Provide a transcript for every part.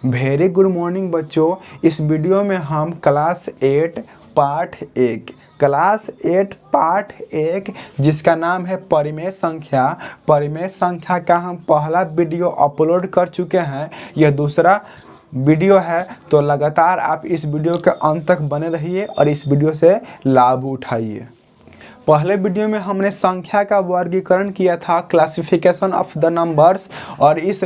Very good morning बच्चों। इस video में हम क्लास 8 पाठ 1 जिसका नाम है परिमेय संख्या का हम पहला वीडियो अपलोड कर चुके हैं। यह दूसरा वीडियो है, तो लगातार आप इस वीडियो के अंत तक बने रहिए और इस वीडियो से लाभ उठाइए। पहले वीडियो में हमने संख्या का वर्गीकरण किया था, क्लासिफिकेशन ऑफ द नंबर्स, और इस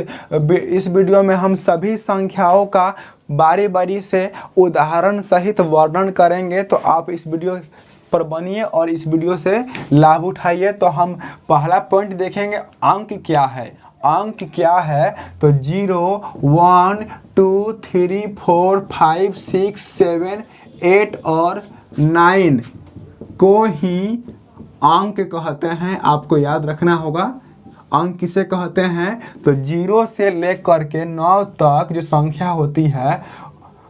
वीडियो में हम सभी संख्याओं का बारी बारी से उदाहरण सहित वर्णन करेंगे। तो आप इस वीडियो पर बनिए और इस वीडियो से लाभ उठाइए। तो हम पहला पॉइंट देखेंगे, अंक क्या है। अंक क्या है तो 0, 1, 2, 3, 4, 5, 6, 7, 8 और 9 को ही अंक कहते हैं। आपको याद रखना होगा अंक किसे कहते हैं। तो 0 से लेकर के 9 तक जो संख्या होती है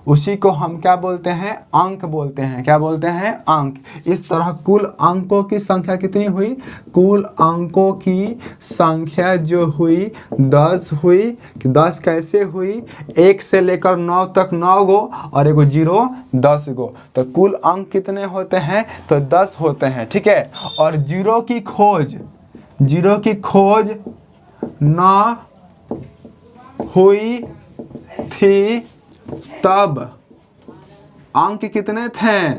उसी को हम क्या बोलते हैं, अंक बोलते हैं। क्या बोलते हैं, अंक। इस तरह कुल अंकों की संख्या कितनी हुई, कुल अंकों की संख्या जो हुई 10 हुई। 10 कैसे हुई, 1 से लेकर 9 तक 9 गो और एगो 0 10 गो। तो कुल अंक कितने होते हैं, तो 10 होते हैं। ठीक है। और 0 की खोज न हुई थी तब अंक कितने थे,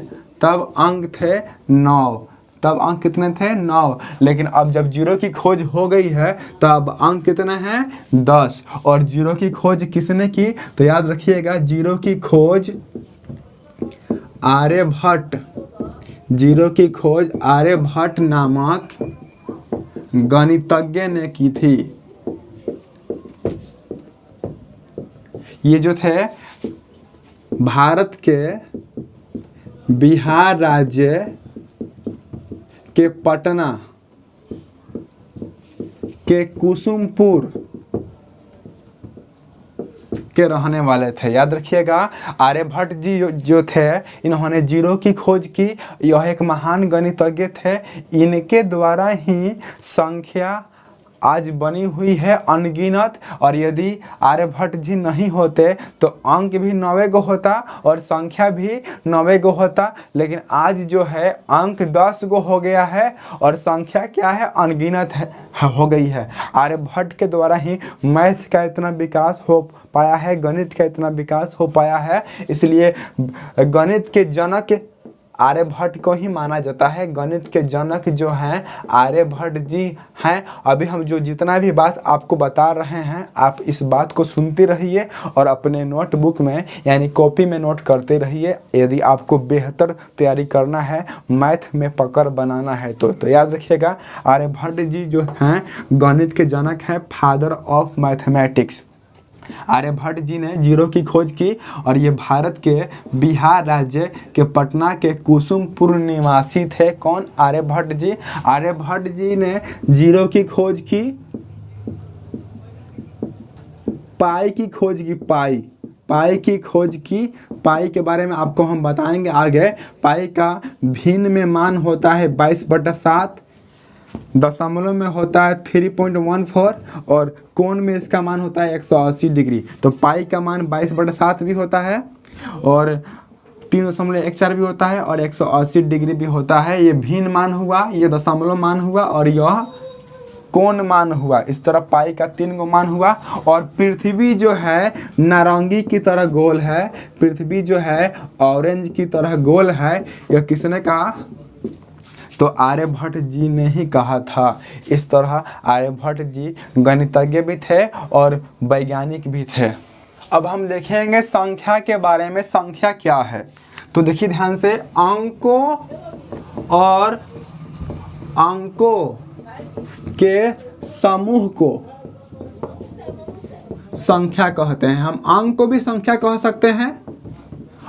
तब अंक थे 9। तब अंक कितने थे, 9। लेकिन अब जब 0 की खोज हो गई है तब अंक कितने हैं, 10। और 0 की खोज किसने की, तो याद रखिएगा 0 की खोज आर्यभट्ट, 0 की खोज आर्यभट्ट नामक गणितज्ञ ने की थी। ये जो थे भारत के बिहार राज्य के पटना के कुसुमपुर के रहने वाले थे। याद रखिएगा आर्यभट्ट जी जो थे, इन्होंने 0 की खोज की। यह एक महान गणितज्ञ थे। इनके द्वारा ही संख्या आज बनी हुई है अनगिनत। और यदि आर्यभट्ट जी नहीं होते तो अंक भी 9 गो होता और संख्या भी 9 गो होता। लेकिन आज जो है अंक 10 गो हो गया है और संख्या क्या है, अनगिनत हो गई है। आर्यभट्ट के द्वारा ही मैथ का इतना विकास हो पाया है, गणित का इतना विकास हो पाया है। इसलिए गणित के जनक आर्यभट्ट को ही माना जाता है। गणित के जनक जो हैं आर्यभट्ट जी हैं। अभी हम जो जितना भी बात आपको बता रहे हैं, आप इस बात को सुनते रहिए और अपने नोटबुक में यानी कॉपी में नोट करते रहिए। यदि आपको बेहतर तैयारी करना है, मैथ में पकड़ बनाना है तो याद रखिएगा आर्यभट्ट जी जो हैं गणित के जनक हैं, फादर ऑफ मैथमेटिक्स। आर्यभट्ट जी ने 0 की खोज की और ये भारत के बिहार राज्य के पटना के कुसुमपुर निवासी थे। कौन, आर्यभट्ट जी। आर्यभट्ट जी ने 0 की खोज की, पाई की खोज की, पाई की खोज की। पाई के बारे में आपको हम बताएंगे आगे। पाई का भिन्न में मान होता है 22/7, दशमलव में होता है 3.14 और कोण में इसका मान होता है 180 डिग्री। तो पाई का मान 22/7 भी होता है और 3.14 भी होता है और 180 डिग्री भी होता है। ये भिन्न मान हुआ, ये दशमलव मान हुआ और यह कोण मान हुआ। इस तरह पाई का 3 गो मान हुआ। और पृथ्वी जो है नारंगी की तरह गोल है, पृथ्वी जो है ऑरेंज की तरह गोल है। यह किसने कहा, तो आर्यभट्ट जी ने ही कहा था। इस तरह आर्यभट्ट जी गणितज्ञ भी थे और वैज्ञानिक भी थे। अब हम देखेंगे संख्या के बारे में। संख्या क्या है, तो देखिए ध्यान से, अंकों और अंकों के समूह को संख्या कहते हैं। हम अंक को भी संख्या कह सकते हैं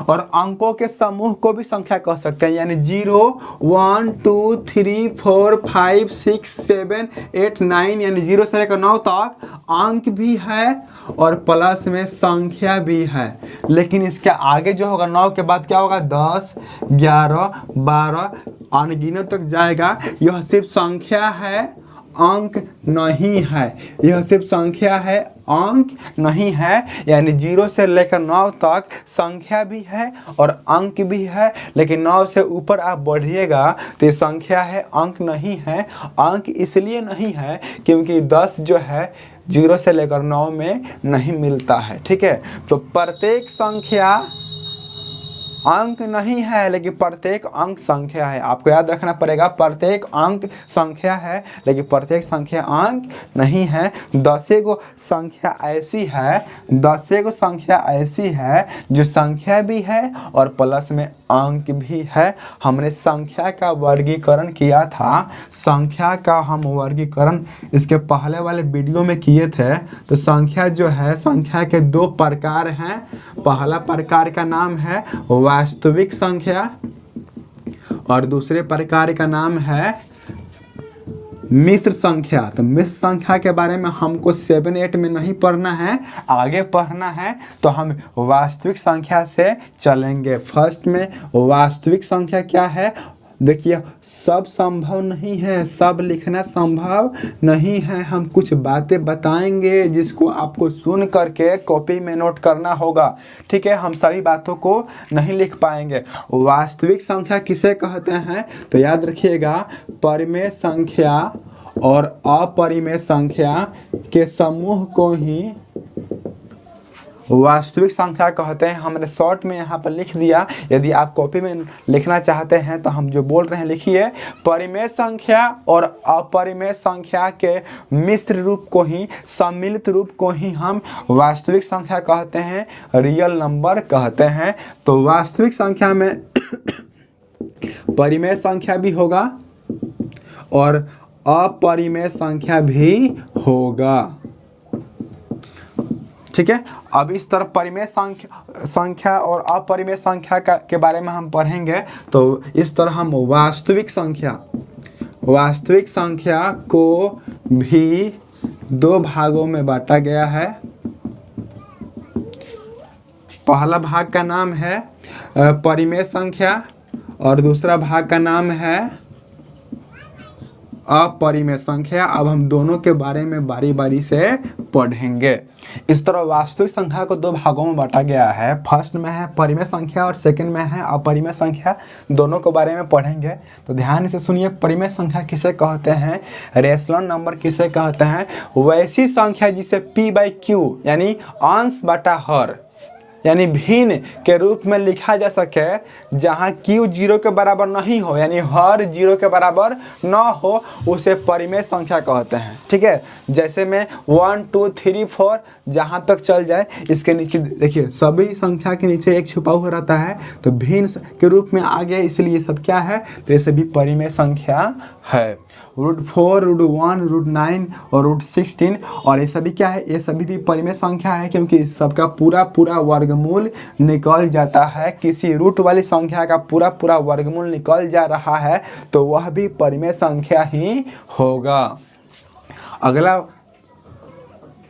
और अंकों के समूह को भी संख्या कह सकते हैं। यानी 0, 1, 2, 3, 4, 5, 6, 7, 8, 9 यानी 0 से लेकर 9 तक अंक भी है और प्लस में संख्या भी है। लेकिन इसके आगे जो होगा 9 के बाद क्या होगा, 10, 11, 12 अनगिनत तक जाएगा। यह सिर्फ संख्या है, अंक नहीं है। यह सिर्फ संख्या है, अंक नहीं है, यानी 0 से लेकर 9 तक संख्या भी है और अंक भी है, लेकिन 9 से ऊपर आप बढ़िएगा तो ये संख्या है, अंक नहीं है। अंक इसलिए नहीं है क्योंकि 10 जो है 0 से लेकर 9 में नहीं मिलता है, ठीक है। तो प्रत्येक संख्या अंक नहीं है, लेकिन प्रत्येक अंक संख्या है। आपको याद रखना पड़ेगा, प्रत्येक अंक संख्या है लेकिन प्रत्येक संख्या अंक नहीं है। 10 गो संख्या ऐसी है, 10 गो संख्या ऐसी है जो संख्या भी है और प्लस में अंक भी है। हमने संख्या का वर्गीकरण किया था, संख्या का हम वर्गीकरण इसके पहले वाले वीडियो में किए थे। तो संख्या जो है, संख्या के 2 प्रकार हैं। पहला प्रकार का नाम है वास्तविक संख्या और दूसरे प्रकार का नाम है मिश्र संख्या। तो मिश्र संख्या के बारे में हमको 7-8 में नहीं पढ़ना है, आगे पढ़ना है, तो हम वास्तविक संख्या से चलेंगे। फर्स्ट में वास्तविक संख्या क्या है, देखिए सब संभव नहीं है, सब लिखना संभव नहीं है। हम कुछ बातें बताएंगे जिसको आपको सुन करके कॉपी में नोट करना होगा, ठीक है। हम सभी बातों को नहीं लिख पाएंगे। वास्तविक संख्या किसे कहते हैं, तो याद रखिएगा, परिमेय संख्या और अपरिमेय संख्या के समूह को ही वास्तविक संख्या कहते हैं। हमने शॉर्ट में यहाँ पर लिख दिया, यदि आप कॉपी में लिखना चाहते हैं तो हम जो बोल रहे हैं लिखिए। परिमेय संख्या और अपरिमेय संख्या के मिश्र रूप को ही, सम्मिलित रूप को ही हम वास्तविक संख्या कहते हैं, रियल नंबर कहते हैं। तो वास्तविक संख्या में परिमेय संख्या भी होगा और अपरिमेय संख्या भी होगा, ठीक है। अब इस तरह परिमेय संख्या और अपरिमेय संख्या के बारे में हम पढ़ेंगे। तो इस तरह हम वास्तविक संख्या को भी 2 भागों में बांटा गया है। पहला भाग का नाम है परिमेय संख्या और दूसरा भाग का नाम है अपरिमेय संख्या। अब हम दोनों के बारे में बारी बारी से पढ़ेंगे। इस तरह वास्तविक संख्या को 2 भागों में बांटा गया है। फर्स्ट में है परिमेय संख्या और सेकंड में है अपरिमेय संख्या। दोनों के बारे में पढ़ेंगे, तो ध्यान से सुनिए। परिमेय संख्या किसे कहते हैं, रेशनल नंबर किसे कहते हैं, वैसी संख्या जिसे p/q यानी अंश बटा हर यानी भिन्न के रूप में लिखा जा सके, जहां q 0 के बराबर नहीं हो यानी हर 0 के बराबर न हो, उसे परिमेय संख्या कहते हैं, ठीक है। जैसे में 1 2 3 4 जहां तक चल जाए, इसके नीचे देखिए सभी संख्या के नीचे एक छुपा हुआ रहता है, तो भिन्न के रूप में आ गया, इसलिए ये सब क्या है, तो ये सभी परिमेय संख्या है। √4, √1, √9 और √16 और ये सभी क्या है, ये सभी भी परिमेय संख्या है क्योंकि सबका पूरा वर्गमूल निकल जाता है। किसी रूट वाली संख्या का पूरा वर्गमूल निकल जा रहा है तो वह भी परिमेय संख्या ही होगा। अगला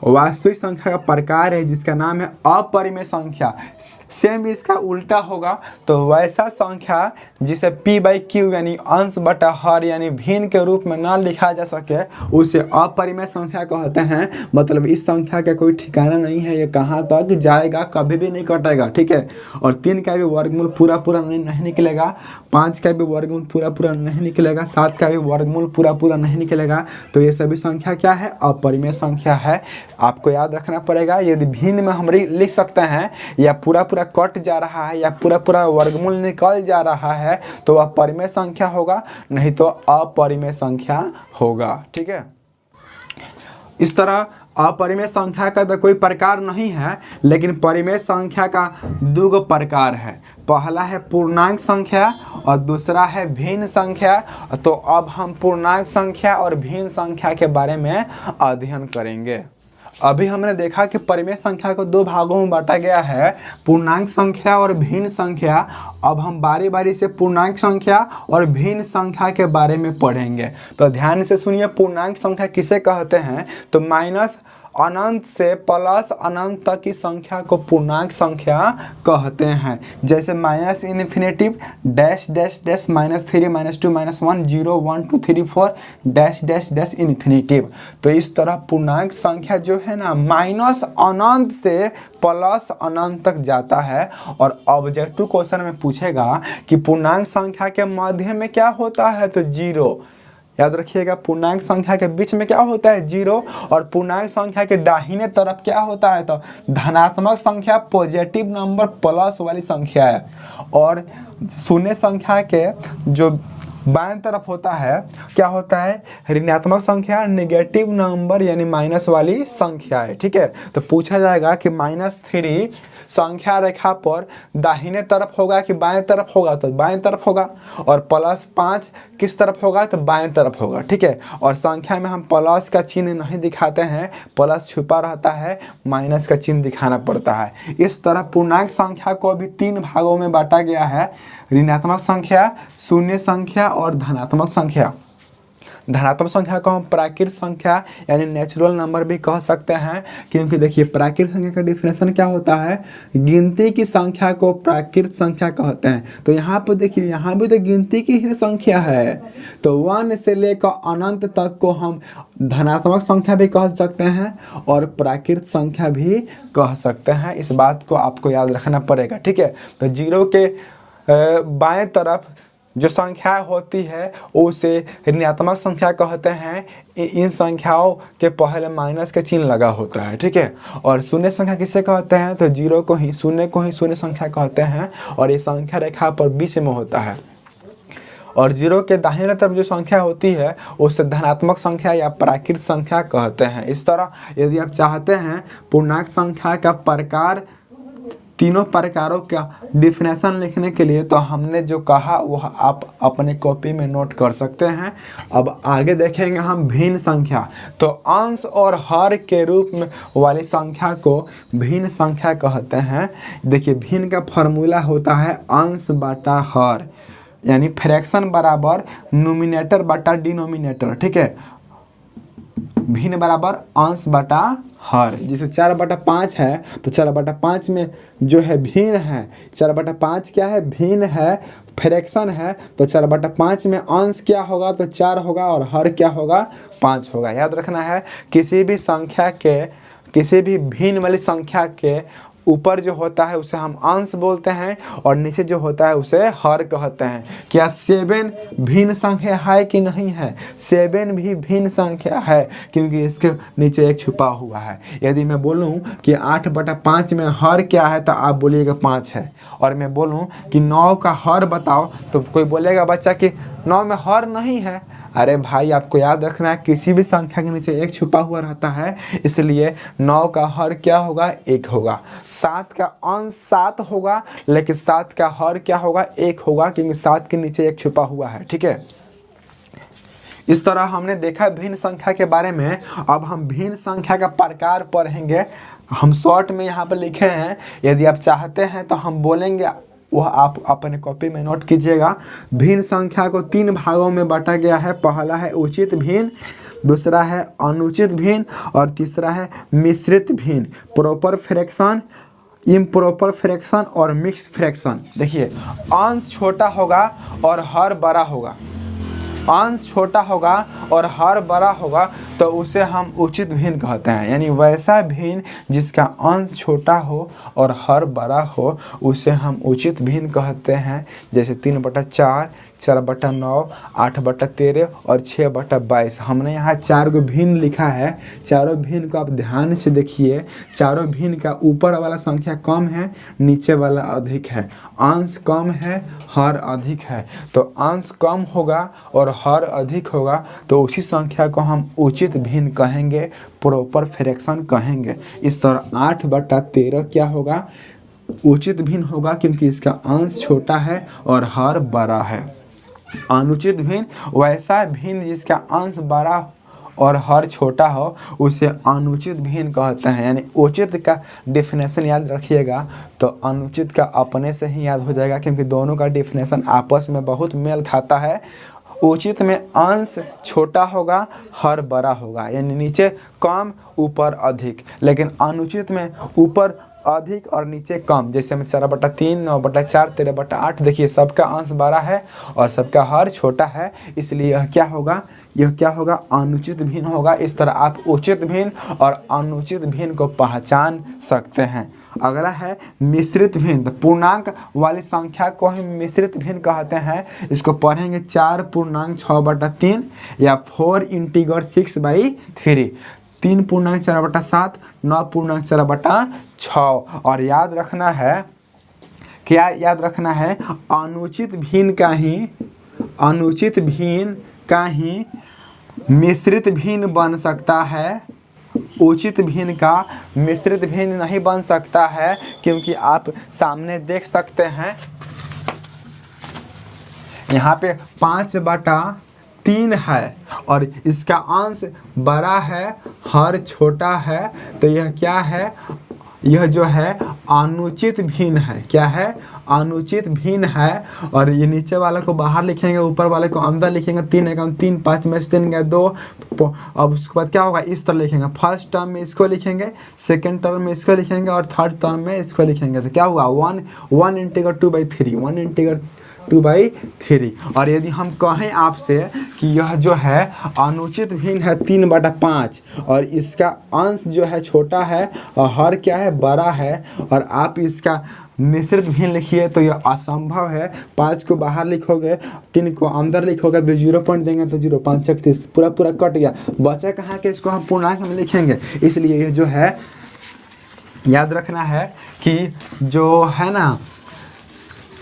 वास्तविक संख्या का प्रकार है जिसका नाम है अपरिमेय संख्या। सेम इसका उल्टा होगा, तो वैसा संख्या जिसे p/q यानी अंश बटा हर यानी भिन्न के रूप में ना लिखा जा सके, उसे अपरिमेय संख्या कहते हैं। मतलब इस संख्या का कोई ठिकाना नहीं है, ये कहाँ तक जाएगा, कभी भी नहीं कटेगा, ठीक है। और 3 का भी वर्गमूल पूरा नहीं निकलेगा, 5 का भी वर्गमूल पूरा नहीं निकलेगा, 7 का भी वर्गमूल पूरा नहीं निकलेगा। तो ये सभी संख्या क्या है, अपरिमेय संख्या है। आपको याद रखना पड़ेगा, यदि भिन्न में हम लिख सकते हैं या पूरा कट जा रहा है या पूरा वर्गमूल निकल जा रहा है तो वह परिमेय संख्या होगा, नहीं तो अपरिमेय संख्या होगा, ठीक है। इस तरह अपरिमेय संख्या का तो कोई प्रकार नहीं है, लेकिन परिमेय संख्या का 2 प्रकार है। पहला है पूर्णांक संख्या और दूसरा है भिन्न संख्या। तो अब हम पूर्णांक संख्या और भिन्न संख्या के बारे में अध्ययन करेंगे। अभी हमने देखा कि परिमेय संख्या को 2 भागों में बांटा गया है, पूर्णांक संख्या और भिन्न संख्या। अब हम बारी बारी से पूर्णांक संख्या और भिन्न संख्या के बारे में पढ़ेंगे। तो ध्यान से सुनिए, पूर्णांक संख्या किसे कहते हैं, तो अनंत से प्लस अनंत तक की संख्या को पूर्णांक संख्या कहते हैं। जैसे minus infinitive dash dash dash -3 -2 -1 0 1 2 3 4 dash dash dash infinitive. तो इस तरह पूर्णांक संख्या जो है ना माइनस अनंत से प्लस अनंत तक जाता है। और ऑब्जेक्टिव क्वेश्चन में पूछेगा कि पूर्णांक संख्या के मध्य में क्या होता है, तो जीरो। याद रखिएगा, पूर्णांक संख्या के बीच में क्या होता है, जीरो। और पूर्णांक संख्या के दाहिने तरफ क्या होता है, तो धनात्मक संख्या, पॉजिटिव नंबर, प्लस वाली संख्या है। और शून्य संख्या के जो बाएं तरफ होता है क्या होता है, ऋणात्मक संख्या, नेगेटिव नंबर यानी माइनस वाली संख्या है। ठीक है, तो पूछा जाएगा कि -3 संख्या रेखा पर दाहिने तरफ होगा कि बाएं तरफ होगा, तो बाएं तरफ होगा। और +5 किस तरफ होगा, तो बाएं तरफ होगा। ठीक है, और संख्या में हम प्लस का चिन्ह नहीं दिखाते हैं, प्लस छुपा रहता है, माइनस का चिन्ह दिखाना पड़ता है। इस तरह पूर्णांक संख्या को भी 3 भागों में बांटा गया है, ऋणात्मक संख्या, शून्य संख्या और धनात्मक संख्या। धनात्मक संख्या को हम प्राकृत संख्या यानी नेचुरल नंबर भी कह सकते हैं, क्योंकि देखिए प्राकृत संख्या का डिफिनेशन क्या होता है, गिनती की संख्या को प्राकृत संख्या कहते हैं। तो यहाँ पर देखिए, यहाँ भी तो गिनती की ही संख्या है, तो 1 से लेकर अनंत तक को हम धनात्मक संख्या भी कह सकते हैं और प्राकृत संख्या भी कह सकते हैं। इस बात को आपको याद रखना पड़ेगा। ठीक है, तो जीरो के बाएं तरफ जो संख्या होती है उसे ऋणात्मक संख्या कहते हैं। इन संख्याओं के पहले माइनस के चिन्ह लगा होता है। ठीक है, और शून्य संख्या किसे कहते हैं, तो जीरो को ही, शून्य को ही शून्य संख्या कहते हैं। और ये संख्या रेखा पर बीच में होता है। और जीरो के दाहिने तरफ जो संख्या होती है उसे धनात्मक संख्या या प्राकृत संख्या कहते हैं। इस तरह यदि आप चाहते हैं पूर्णांक संख्या का प्रकार, तीनों प्रकारों का डिफिनेशन लिखने के लिए, तो हमने जो कहा वह आप अपने कॉपी में नोट कर सकते हैं। अब आगे देखेंगे हम भिन्न संख्या। तो अंश और हर के रूप में वाली संख्या को भिन्न संख्या कहते हैं। देखिए, भिन्न का फॉर्मूला होता है अंश बटा हर, यानी फ्रैक्शन बराबर नोमिनेटर बटा डिनोमिनेटर। ठीक है, भिन्न बराबर अंश बटा हर। जैसे 4/5 है तो 4/5 में जो है भिन्न है, 4/5 क्या है, भिन्न है, फ्रैक्शन है। तो 4/5 में अंश क्या होगा, तो 4 होगा, और हर क्या होगा, 5 होगा। याद रखना है, किसी भी संख्या के, किसी भी भिन्न वाली संख्या के ऊपर जो होता है उसे हम अंश बोलते हैं और नीचे जो होता है उसे हर कहते हैं। क्या 7 भिन्न संख्या है कि नहीं है, 7 भी भिन्न संख्या है, क्योंकि इसके नीचे एक छुपा हुआ है। यदि मैं बोलूं कि 8/5 में हर क्या है, तो आप बोलिएगा 5 है। और मैं बोलूं कि 9 का हर बताओ, तो कोई बोलेगा बच्चा कि 9 में हर नहीं है। अरे भाई, आपको याद रखना है, किसी भी संख्या के नीचे एक छुपा हुआ रहता है, इसलिए 9 का हर क्या होगा, 1 होगा। 7 का अंश 7 होगा, लेकिन 7 का हर क्या होगा, 1 होगा, क्योंकि 7 के नीचे एक छुपा हुआ है। ठीक है, इस तरह हमने देखा भिन्न संख्या के बारे में। अब हम भिन्न संख्या का प्रकार पढ़ेंगे। हम शॉर्ट में यहाँ पर लिखे हैं, यदि आप चाहते हैं तो हम बोलेंगे, वह आप अपने कॉपी में नोट कीजिएगा। भिन्न संख्या को 3 भागों में बांटा गया है। पहला है उचित भिन्न, दूसरा है अनुचित भिन्न, और तीसरा है मिश्रित भिन्न, प्रॉपर फ्रैक्शन, इम्प्रॉपर फ्रैक्शन और मिक्स फ्रैक्शन। देखिए, अंश छोटा होगा और हर बड़ा होगा, अंश छोटा होगा और हर बड़ा होगा, तो उसे हम उचित भिन्न कहते हैं। यानी वैसा भिन्न जिसका अंश छोटा हो और हर बड़ा हो उसे हम उचित भिन्न कहते हैं। जैसे 3/4, 4/9, 8/13 और 6/22। हमने यहाँ 4 को भिन्न लिखा है। चारों भिन्न को आप ध्यान से देखिए। चारों भिन्न का ऊपर वाला संख्या कम है, नीचे वाला अधिक है। अंश कम है, हर अधिक है, तो अंश कम होगा और हर अधिक होगा, तो उसी संख्या को हम उचित भिन्न कहेंगे, प्रॉपर फ्रैक्शन कहेंगे। इस तरह 8/13 क्या होगा, उचित भिन्न होगा, क्योंकि इसका अंश छोटा है और हर बड़ा है। अनुचित भिन्न वैसा भिन्न जिसका अंश बड़ा और हर छोटा हो उसे अनुचित भिन्न कहते हैं। यानी उचित का डिफिनेशन याद रखिएगा, तो अनुचित का अपने से ही याद हो जाएगा, क्योंकि दोनों का डिफिनेशन आपस में बहुत मेल खाता है। उचित में अंश छोटा होगा, हर बड़ा होगा, यानी नीचे कम ऊपर अधिक, लेकिन अनुचित में ऊपर अधिक और नीचे कम। जैसे में 4/3, 9/4, 13/8। देखिए सबका अंश बड़ा है और सबका हर छोटा है, इसलिए यह क्या होगा, यह क्या होगा, अनुचित भिन्न होगा। इस तरह आप उचित भिन्न और अनुचित भिन्न को पहचान सकते हैं। अगला है मिश्रित भिन्न। पूर्णांक वाली संख्या को ही मिश्रित भिन्न कहते हैं। इसको पढ़ेंगे 4.6/3 या 4 इंटीगर 6/3, 3.4/7, 9.4/6। और याद रखना है, क्या याद रखना है, अनुचित भिन्न का ही मिश्रित भिन्न बन सकता है, उचित भिन्न का मिश्रित भिन्न नहीं बन सकता है। क्योंकि आप सामने देख सकते हैं यहाँ पे 5/3 है और इसका अंश बड़ा है, हर छोटा है, तो यह क्या है, यह जो है अनुचित भिन्न है। क्या है, अनुचित भिन्न है। और ये नीचे वाले को बाहर लिखेंगे, ऊपर वाले को अंदर लिखेंगे। 3 एकम 3, 5 में से 3 गए 2। अब उसके बाद क्या होगा, इस तरह लिखेंगे। फर्स्ट टर्म में इसको लिखेंगे, सेकंड टर्म में इसको लिखेंगे और थर्ड टर्म में इसको लिखेंगे। तो क्या हुआ, 1 इंटीगर 2/3, 1 इंटीगर 2/3। और यदि हम कहें आपसे कि यह जो है अनुचित भिन्न है 3/5 और इसका अंश जो है छोटा है और हर क्या है, बड़ा है, और आप इसका मिश्रित भिन्न लिखिए, तो यह असंभव है। 5 को बाहर लिखोगे, 3 को अंदर लिखोगे तो 0 पॉइंट देंगे तो 0, 5 36 पूरा कट गया। बचा कहाँ के, इसको हम पूर्णांक में लिखेंगे। इसलिए यह जो है याद रखना है कि जो है ना,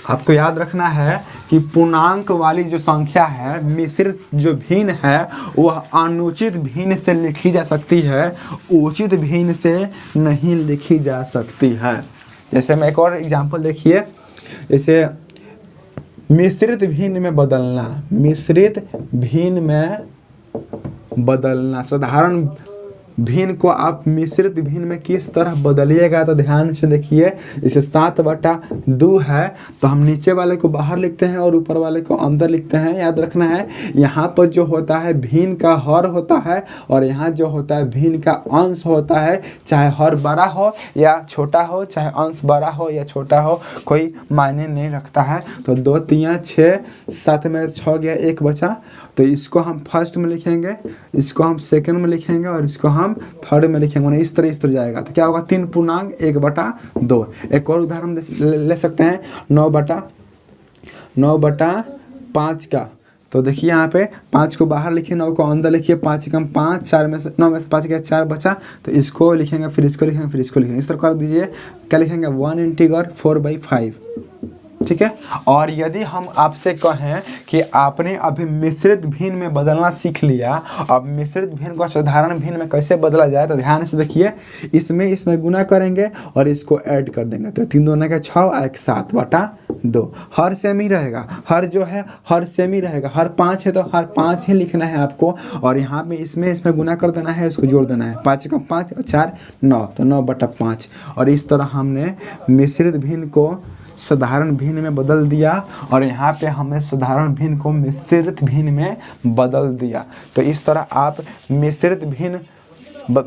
आपको याद रखना है कि पूर्णांक वाली जो संख्या है, मिश्रित जो भिन्न है, वह अनुचित भिन्न से लिखी जा सकती है, उचित भिन्न से नहीं लिखी जा सकती है। जैसे मैं एक और एग्जांपल देखिए, जैसे मिश्रित भिन्न में बदलना, मिश्रित भिन्न में बदलना। साधारण भिन्न को आप मिश्रित भिन्न में किस तरह बदलिएगा, तो ध्यान से देखिए। जैसे 7/2 है तो हम नीचे वाले को बाहर लिखते हैं और ऊपर वाले को अंदर लिखते हैं। याद रखना है, यहाँ पर जो होता है भिन्न का हर होता है और यहाँ जो होता है भिन्न का अंश होता है। चाहे हर बड़ा हो या छोटा हो, चाहे अंश बड़ा हो या छोटा हो, कोई मायने नहीं रखता है। तो 2 3 6, 7 में 6 गया, 1 बचा, तो इसको हम फर्स्ट में लिखेंगे, इसको हम सेकंड में लिखेंगे और इसको हम थर्ड में लिखेंगे। इस तरह जाएगा तो क्या होगा, 3.1/2। एक और उदाहरण ले सकते हैं 9/5 का। तो देखिए यहाँ पे 5 को बाहर लिखिए, 9 को अंदर लिखिए, 5 एकम 5, 4 में से 9 में से 5 गया, 4 बचा, तो इसको लिखेंगे, फिर इसको लिखेंगे, फिर इसको लिखेंगे। इस तरह कर दीजिए। क्या लिखेंगे, 1 इंटीगर 4/5। ठीक है। और यदि हम आपसे कहें कि आपने अभी मिश्रित भिन्न में बदलना सीख लिया, अब मिश्रित भिन्न को साधारण भिन्न में कैसे बदला जाए, तो ध्यान से देखिए। इसमें गुना करेंगे और इसको ऐड कर देंगे, तो 3 दूना के 6 और 7/2। हर सेम ही रहेगा, हर जो है हर सेम ही रहेगा। हर 5 है तो हर 5 ही लिखना है आपको, और यहाँ पे इसमें गुना कर देना है, इसको जोड़ देना है। 5 का 5 और 4 9, तो 9/5। और इस तरह हमने मिश्रित भिन्न को साधारण भिन्न में बदल दिया और यहाँ पे हमने साधारण भिन्न को मिश्रित भिन्न में बदल दिया। तो इस तरह आप मिश्रित भिन्न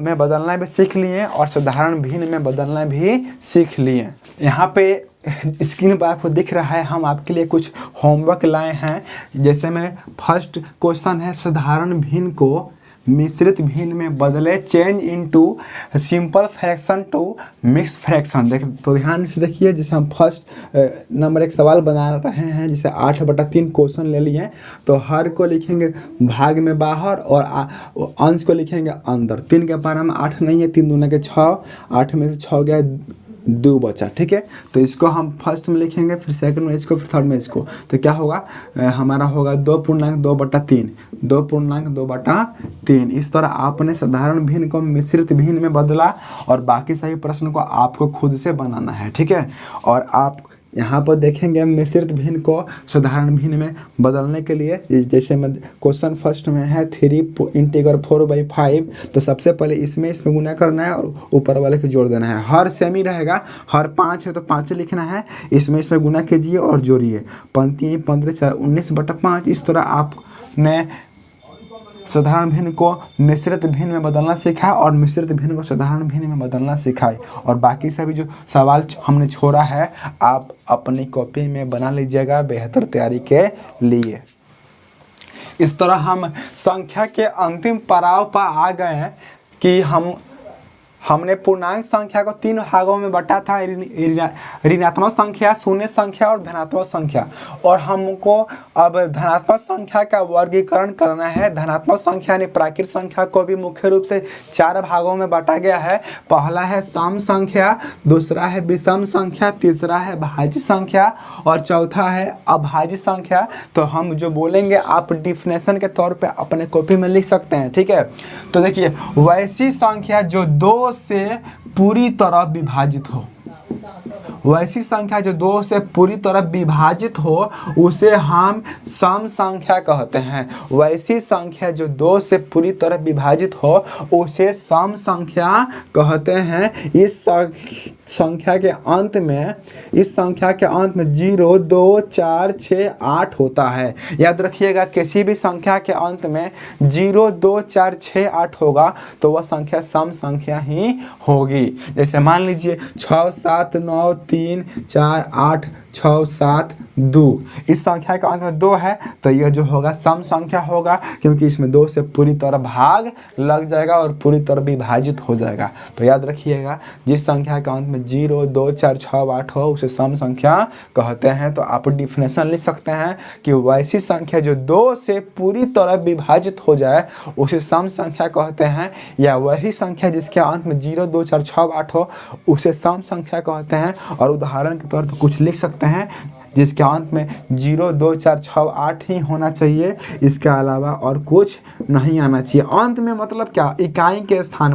में बदलना भी सीख लिए और साधारण भिन्न में बदलना भी सीख लिए। यहाँ पे स्क्रीन पर आपको दिख रहा है, हम आपके लिए कुछ होमवर्क लाए हैं। जैसे में फर्स्ट क्वेश्चन है, साधारण भिन्न को मिश्रित भिन्न में बदले, change into simple fraction to mix fraction. तो ध्यान से देखिए। जैसे हम फर्स्ट नंबर एक सवाल बना रहे हैं, जैसे 8/3 क्वेश्चन ले लिए, तो हर को लिखेंगे भाग में बाहर और अंश को लिखेंगे अंदर। 3 के पारा में 8 नहीं है, 3 दूना के 6, 8 में से 6 गया, 2 बचा। ठीक है। तो इसको हम फर्स्ट में लिखेंगे, फिर सेकंड में इसको, फिर थर्ड में इसको। तो क्या होगा, हमारा होगा 2.2/3, 2.2/3। इस तरह आपने साधारण भिन्न को मिश्रित भिन्न में बदला और बाकी सभी प्रश्न को आपको खुद से बनाना है। ठीक है। और आप यहाँ पर देखेंगे मिश्रित भिन्न को साधारण भिन्न में बदलने के लिए, जैसे में क्वेश्चन फर्स्ट में है 3 इंटीगर 4/5, तो सबसे पहले इसमें गुना करना है और ऊपर वाले को जोड़ देना है। हर सेम ही रहेगा, हर 5 है तो 5 लिखना है, इसमें गुना कीजिए और जोड़िए। 15 4 19/5। इस तरह आपने साधारण भिन्न को मिश्रित भिन्न में बदलना सीखा और मिश्रित भिन्न को साधारण भिन्न में बदलना सिखाए। और बाकी सभी जो सवाल हमने छोड़ा है आप अपनी कॉपी में बना लीजिएगा बेहतर तैयारी के लिए। इस तरह हम संख्या के अंतिम पड़ाव पर आ गए हैं कि हमने पूर्णांक संख्या को 3 भागों में बांटा था, ऋणात्मक संख्या, शून्य संख्या और धनात्मक संख्या। और हमको अब धनात्मक संख्या का वर्गीकरण करना है। धनात्मक संख्या यानी प्राकृत संख्या को भी मुख्य रूप से 4 भागों में बांटा गया है। पहला है सम संख्या, दूसरा है विषम संख्या, तीसरा है भाज्य संख्या और चौथा है अभाज्य संख्या। तो हम जो बोलेंगे आप डिफिनेशन के तौर पे अपने कॉपी में लिख सकते हैं, ठीक है। तो देखिए, वैसी संख्या जो 2 से पूरी तरह विभाजित हो, वैसी संख्या जो 2 से पूरी तरह विभाजित हो उसे हम सम संख्या कहते हैं। वैसी संख्या जो 2 से पूरी तरह विभाजित हो उसे सम संख्या कहते हैं। इस संख्या के अंत में 0, 2, 4, 6, 8 होता है। याद रखिएगा, किसी भी संख्या के अंत में 0, 2, 4, 6, 8 होगा तो वह संख्या सम संख्या ही होगी। जैसे मान लीजिए 6, 7, 9, 3, 4, 8, 6, 7, 2। इस संख्या का अंत में 2 है तो यह जो होगा सम संख्या होगा, क्योंकि इसमें 2 से पूरी तरह भाग लग जाएगा और पूरी तरह विभाजित हो जाएगा। तो याद रखिएगा, जिस संख्या का अंत में 0, 2, 4, 6, 8 हो उसे सम संख्या कहते हैं। तो आप डिफिनेशन लिख सकते हैं कि वैसी संख्या जो 2 से पूरी तरह विभाजित हो जाए उसे सम संख्या कहते हैं, या वही संख्या जिसके अंत में 0, 2, 4, 6, 8 हो उसे सम संख्या कहते हैं। और उदाहरण के तौर पर कुछ लिख सकते हैं जिसके अंत में 0, 2, 4, 6, 8 ही होना चाहिए, इसके अलावा और कुछ नहीं आना चाहिए। अंत में मतलब क्या, इकाई के स्थान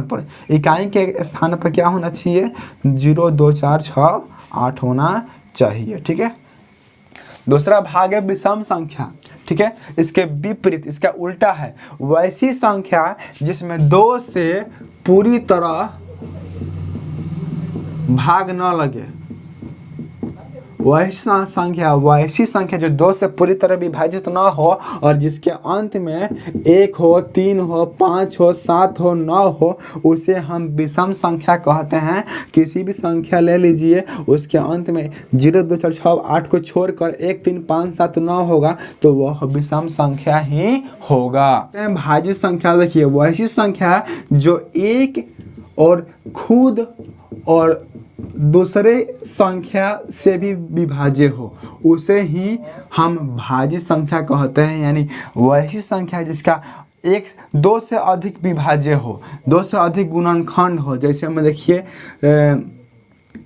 पर क्या होना चाहिए, 0, 2, 4, 6, 8 होना चाहिए, ठीक है। दूसरा भाग है विषम संख्या, ठीक है। इसके विपरीत, इसका उल्टा है वैसी संख्या जिसमें 2 से पूरी तरह भाग न लगे। वैसी संख्या जो 2 से पूरी तरह विभाजित ना हो और जिसके अंत में 1 हो, 3 हो, 5 हो, 7 हो, 9 हो उसे हम विषम संख्या कहते हैं। किसी भी संख्या ले लीजिए, उसके अंत में 0, 2, 4, 6, 8 को छोड़कर 1, 3, 5, 7, 9 होगा तो वह विषम संख्या ही होगा। भाज्य संख्या देखिए, वैसी संख्या जो एक और खुद और दूसरे संख्या से भी विभाज्य हो उसे ही हम भाज्य संख्या कहते हैं। यानी वैसी संख्या जिसका 2 से अधिक विभाज्य हो, 2 से अधिक गुणनखंड हो। जैसे हमें देखिए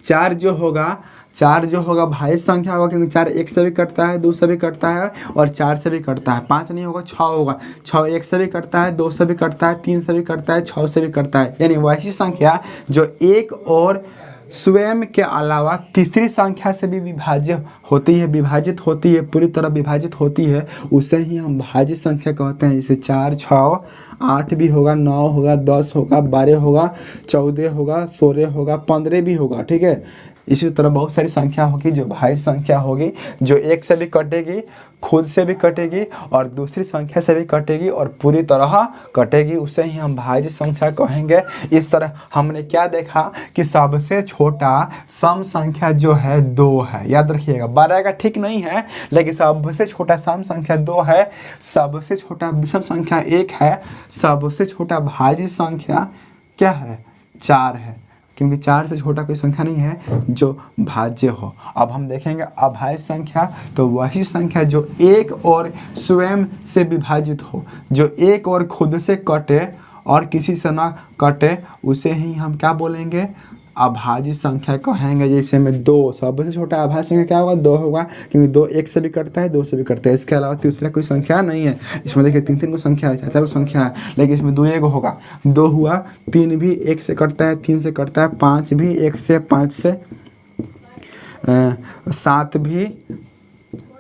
4 जो होगा भाज्य संख्या होगा, क्योंकि 4 1 से भी कटता है, 2 से भी कटता है और 4 से भी कटता है। 5 नहीं होगा, 6 होगा, 6 1 से भी कटता है, 2 से भी कटता है, 3 से भी कटता है, 6 से भी कटता है। यानी वैसी संख्या जो एक और स्वयं के अलावा तीसरी संख्या से भी विभाजित होती है, पूरी तरह विभाजित होती है, उसे ही हम भाज्य संख्या कहते हैं। जैसे 4, 6, 8 भी होगा, 9 होगा, 10 होगा, 12 होगा, 14 होगा, 16 होगा, 15 भी होगा, ठीक है। इसी तरह बहुत सारी संख्या होगी जो भाज्य संख्या होगी, जो एक से भी कटेगी, खुद से भी कटेगी और दूसरी संख्या से भी कटेगी और पूरी तरह कटेगी, उसे ही हम भाज्य संख्या कहेंगे। इस तरह हमने क्या देखा कि सबसे छोटा सम संख्या जो है 2 है। याद रखिएगा, 12 का ठीक नहीं है, लेकिन सबसे छोटा सम संख्या 2 है, सबसे छोटा विषम संख्या 1 है, सबसे छोटा भाज्य संख्या क्या है, 4 है, क्योंकि 4 से छोटा कोई संख्या नहीं है जो भाज्य हो। अब हम देखेंगे अभाज्य संख्या, तो वही संख्या जो एक और स्वयं से विभाजित हो, जो एक और खुद से कटे और किसी से ना कटे, उसे ही हम क्या बोलेंगे, अभाज्य संख्या कहेंगे। जैसे में 2, सबसे छोटा अभाज्य संख्या क्या होगा, 2 होगा, क्योंकि 2 1 से भी कटता है, 2 से भी कटता है। इसके अलावा तीसरा कोई संख्या नहीं है। इसमें देखिए 3 को संख्या है, 4 संख्या है, लेकिन इसमें 2 1 होगा, 2 हुआ, 3 भी 1 से कटता है, 3 से कटता है, 5 भी 1 से, 5 से 7 भी,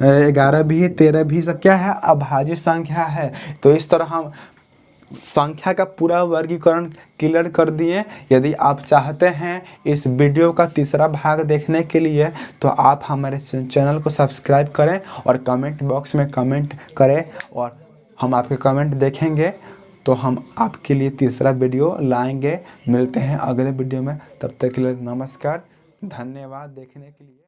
11 भी, 13 भी, सब क्या है, अभाज्य संख्या है। तो इस तरह हम संख्या का पूरा वर्गीकरण क्लियर कर दिए। यदि आप चाहते हैं इस वीडियो का तीसरा भाग देखने के लिए तो आप हमारे चैनल को सब्सक्राइब करें और कमेंट बॉक्स में कमेंट करें और हम आपके कमेंट देखेंगे तो हम आपके लिए तीसरा वीडियो लाएंगे। मिलते हैं अगले वीडियो में, तब तक के लिए नमस्कार, धन्यवाद देखने के लिए।